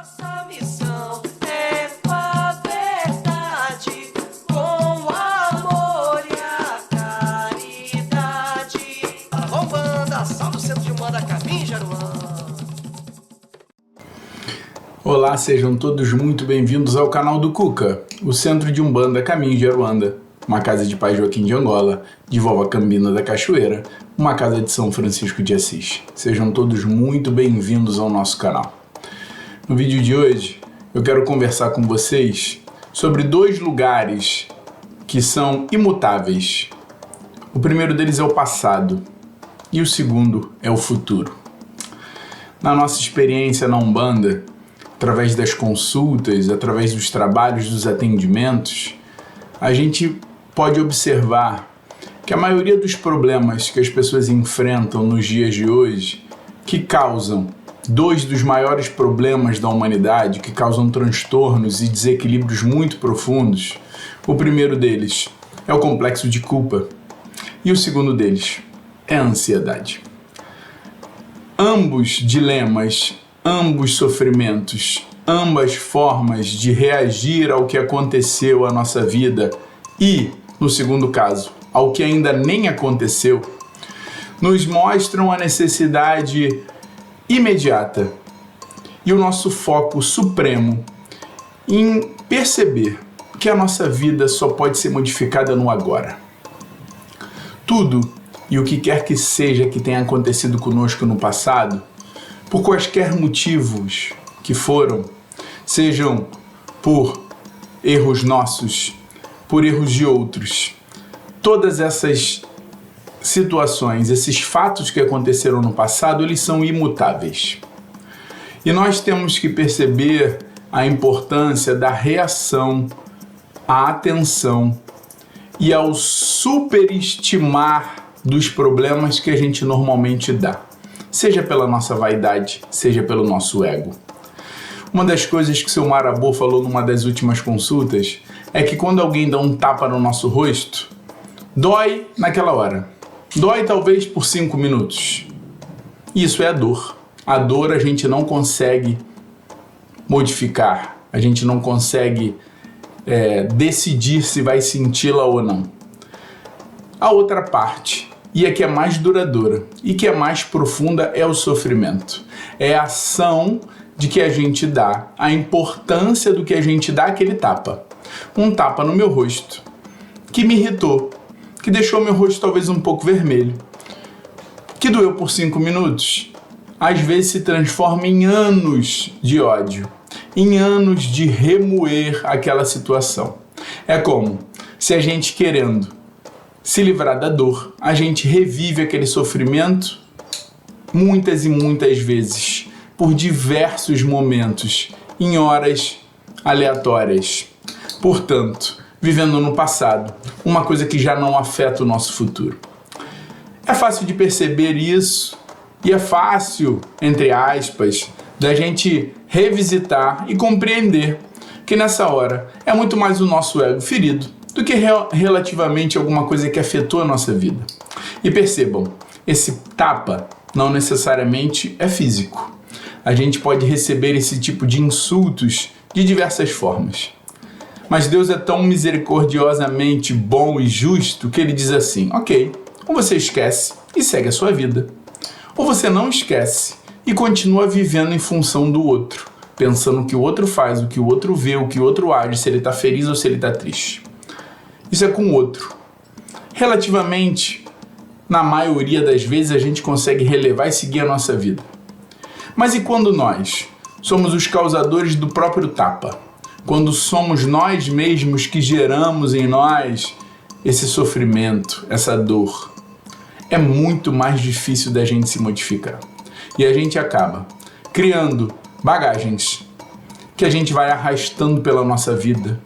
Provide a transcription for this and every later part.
Nossa missão é com a verdade, com o amor e a caridade. Alô, banda, salve o centro de Umbanda, caminho de Aruanda. Olá, sejam todos muito bem-vindos ao canal do Cuca, o centro de Umbanda Caminho de Aruanda, uma casa de Pai Joaquim de Angola, de Vovó Cambina da Cachoeira, uma casa de São Francisco de Assis. Sejam todos muito bem-vindos ao nosso canal. No vídeo de hoje, eu quero conversar com vocês sobre dois lugares que são imutáveis. O primeiro deles é o passado e o segundo é o futuro. Na nossa experiência na Umbanda, através das consultas, através dos trabalhos, dos atendimentos, a gente pode observar que a maioria dos problemas que as pessoas enfrentam nos dias de hoje, que causam dois dos maiores problemas da humanidade, que causam transtornos e desequilíbrios muito profundos, o primeiro deles é o complexo de culpa e o segundo deles é a ansiedade. Ambos dilemas, ambos sofrimentos, ambas formas de reagir ao que aconteceu à nossa vida e, no segundo caso, ao que ainda nem aconteceu, nos mostram a necessidade imediata e o nosso foco supremo em perceber que a nossa vida só pode ser modificada no agora. Tudo e o que quer que seja que tenha acontecido conosco no passado, por quaisquer motivos que foram, sejam por erros nossos, por erros de outros, todas essas situações, esses fatos que aconteceram no passado, eles são imutáveis. E nós temos que perceber a importância da reação, à atenção e ao superestimar dos problemas que a gente normalmente dá. Seja pela nossa vaidade, seja pelo nosso ego. Uma das coisas que o seu Marabô falou numa das últimas consultas é que quando alguém dá um tapa no nosso rosto, dói naquela hora. Dói talvez por 5 minutos. Isso é a dor. A dor a gente não consegue modificar. A gente não consegue decidir se vai senti-la ou não. A outra parte, e a que é mais duradoura e que é mais profunda, é o sofrimento. É a ação de que a gente dá, a importância do que a gente dá aquele tapa. Um tapa no meu rosto, que me irritou, que deixou meu rosto talvez um pouco vermelho, que doeu por 5 minutos, às vezes se transforma em anos de ódio, em anos de remoer aquela situação. É como se a gente querendo se livrar da dor, a gente revive aquele sofrimento muitas e muitas vezes, por diversos momentos, em horas aleatórias. Portanto, vivendo no passado, uma coisa que já não afeta o nosso futuro. É fácil de perceber isso e é fácil, entre aspas, da gente revisitar e compreender que nessa hora é muito mais o nosso ego ferido do que relativamente alguma coisa que afetou a nossa vida. E percebam, esse tapa não necessariamente é físico. A gente pode receber esse tipo de insultos de diversas formas. Mas Deus é tão misericordiosamente bom e justo que Ele diz assim: ok, ou você esquece e segue a sua vida, ou você não esquece e continua vivendo em função do outro, pensando o que o outro faz, o que o outro vê, o que o outro age, se ele está feliz ou se ele está triste. Isso é com o outro. Relativamente, na maioria das vezes, a gente consegue relevar e seguir a nossa vida. Mas e quando nós somos os causadores do próprio tapa? Quando somos nós mesmos que geramos em nós esse sofrimento, essa dor? É muito mais difícil da gente se modificar. E a gente acaba criando bagagens que a gente vai arrastando pela nossa vida.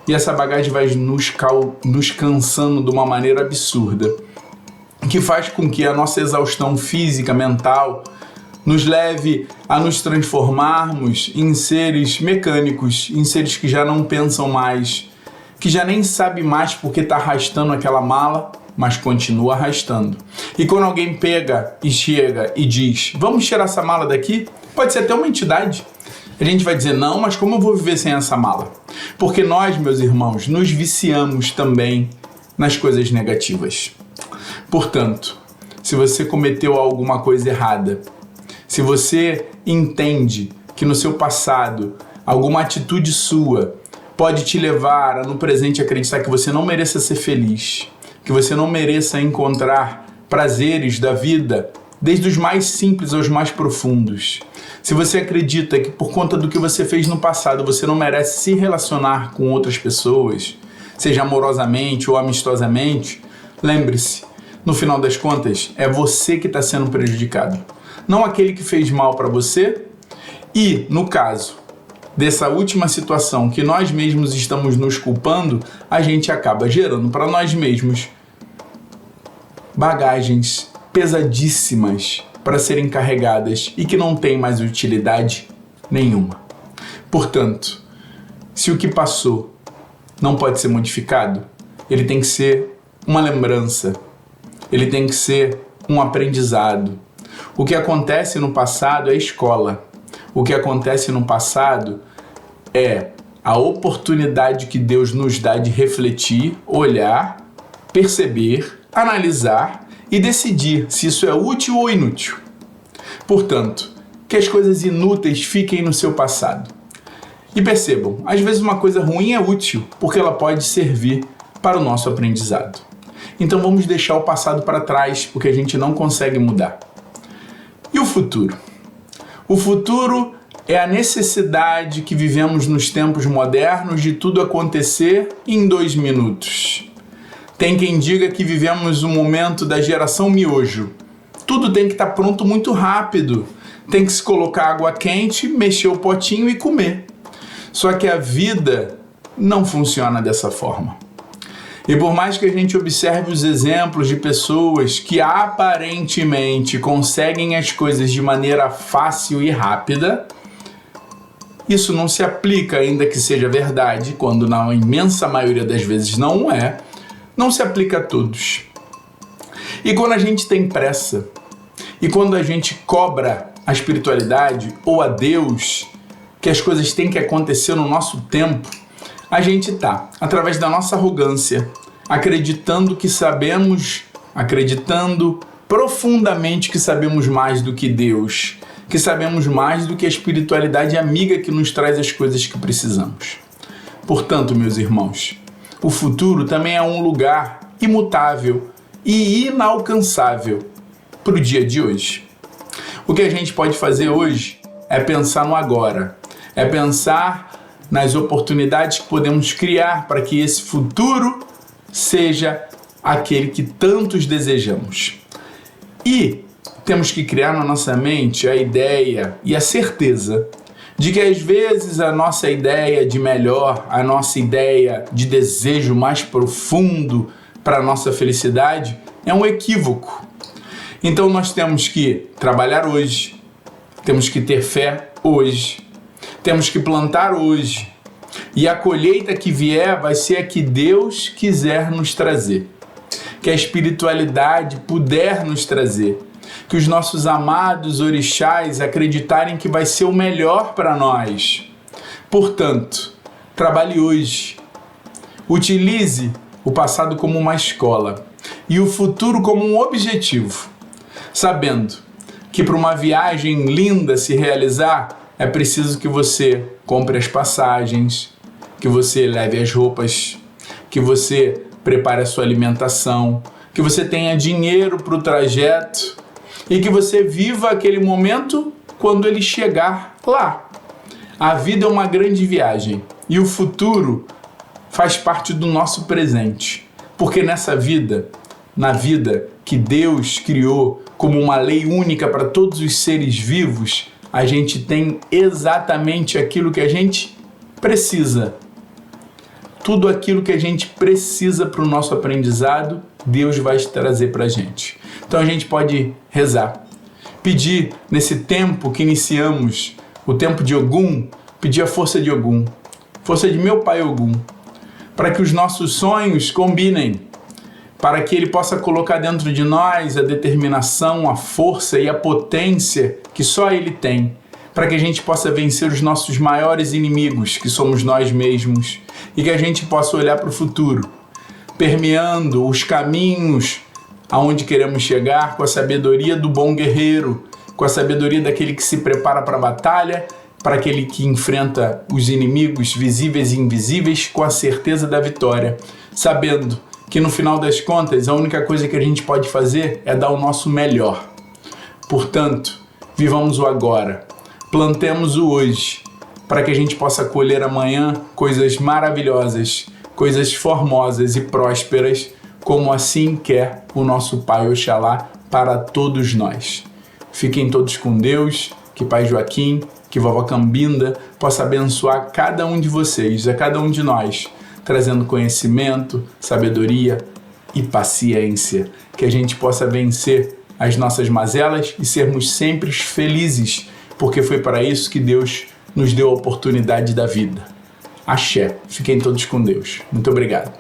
E essa bagagem vai nos cansando de uma maneira absurda, que faz com que a nossa exaustão física, mental, nos leve a nos transformarmos em seres mecânicos, em seres que já não pensam mais, que já nem sabe mais porque está arrastando aquela mala, mas continua arrastando. E quando alguém pega e chega e diz: vamos tirar essa mala daqui, pode ser até uma entidade. A gente vai dizer, não, mas como eu vou viver sem essa mala? Porque nós, meus irmãos, nos viciamos também nas coisas negativas. Portanto, se você cometeu alguma coisa errada, se você entende que no seu passado alguma atitude sua pode te levar a no presente acreditar que você não mereça ser feliz, que você não mereça encontrar prazeres da vida, desde os mais simples aos mais profundos. Se você acredita que por conta do que você fez no passado você não merece se relacionar com outras pessoas, seja amorosamente ou amistosamente, lembre-se, no final das contas, é você que está sendo prejudicado, não aquele que fez mal para você. E, no caso dessa última situação que nós mesmos estamos nos culpando, a gente acaba gerando para nós mesmos bagagens pesadíssimas para serem carregadas e que não tem mais utilidade nenhuma. Portanto, se o que passou não pode ser modificado, ele tem que ser uma lembrança, ele tem que ser um aprendizado. O que acontece no passado é escola. O que acontece no passado é a oportunidade que Deus nos dá de refletir, olhar, perceber, analisar e decidir se isso é útil ou inútil. Portanto, que as coisas inúteis fiquem no seu passado. E percebam, às vezes uma coisa ruim é útil, porque ela pode servir para o nosso aprendizado. Então vamos deixar o passado para trás, porque a gente não consegue mudar. E o futuro? O futuro é a necessidade que vivemos nos tempos modernos de tudo acontecer em 2 minutos. Tem quem diga que vivemos um momento da geração miojo. Tudo tem que estar pronto muito rápido. Tem que se colocar água quente, mexer o potinho e comer. Só que a vida não funciona dessa forma. E por mais que a gente observe os exemplos de pessoas que aparentemente conseguem as coisas de maneira fácil e rápida, isso não se aplica, ainda que seja verdade, quando na imensa maioria das vezes não é, não se aplica a todos. E quando a gente tem pressa, e quando a gente cobra a espiritualidade ou a Deus, que as coisas têm que acontecer no nosso tempo, a gente está, através da nossa arrogância, acreditando que sabemos, acreditando profundamente que sabemos mais do que Deus, que sabemos mais do que a espiritualidade amiga que nos traz as coisas que precisamos. Portanto, meus irmãos, o futuro também é um lugar imutável e inalcançável para o dia de hoje. O que a gente pode fazer hoje é pensar no agora, é pensar nas oportunidades que podemos criar para que esse futuro seja aquele que tantos desejamos. E temos que criar na nossa mente a ideia e a certeza de que às vezes a nossa ideia de melhor, a nossa ideia de desejo mais profundo para a nossa felicidade é um equívoco. Então nós temos que trabalhar hoje, temos que ter fé hoje, temos que plantar hoje, e a colheita que vier vai ser a que Deus quiser nos trazer, que a espiritualidade puder nos trazer, que os nossos amados orixás acreditarem que vai ser o melhor para nós. Portanto, trabalhe hoje, utilize o passado como uma escola e o futuro como um objetivo, sabendo que para uma viagem linda se realizar, é preciso que você compre as passagens, que você leve as roupas, que você prepare a sua alimentação, que você tenha dinheiro para o trajeto e que você viva aquele momento quando ele chegar lá. A vida é uma grande viagem e o futuro faz parte do nosso presente, porque nessa vida, na vida que Deus criou como uma lei única para todos os seres vivos, a gente tem exatamente aquilo que a gente precisa. Tudo aquilo que a gente precisa para o nosso aprendizado, Deus vai trazer para a gente. Então a gente pode rezar, pedir nesse tempo que iniciamos, o tempo de Ogum, pedir a força de Ogum, força de meu pai Ogum, para que os nossos sonhos combinem, para que ele possa colocar dentro de nós a determinação, a força e a potência que só ele tem, para que a gente possa vencer os nossos maiores inimigos, que somos nós mesmos, e que a gente possa olhar para o futuro, permeando os caminhos aonde queremos chegar com a sabedoria do bom guerreiro, com a sabedoria daquele que se prepara para a batalha, para aquele que enfrenta os inimigos visíveis e invisíveis com a certeza da vitória, sabendo que no final das contas a única coisa que a gente pode fazer é dar o nosso melhor. Portanto, vivamos o agora, plantemos o hoje, para que a gente possa colher amanhã coisas maravilhosas, coisas formosas e prósperas, como assim quer o nosso Pai Oxalá para todos nós. Fiquem todos com Deus, que Pai Joaquim, que Vovó Cambinda possa abençoar cada um de vocês, a cada um de nós, trazendo conhecimento, sabedoria e paciência, que a gente possa vencer as nossas mazelas e sermos sempre felizes, porque foi para isso que Deus nos deu a oportunidade da vida. Axé. Fiquem todos com Deus. Muito obrigado.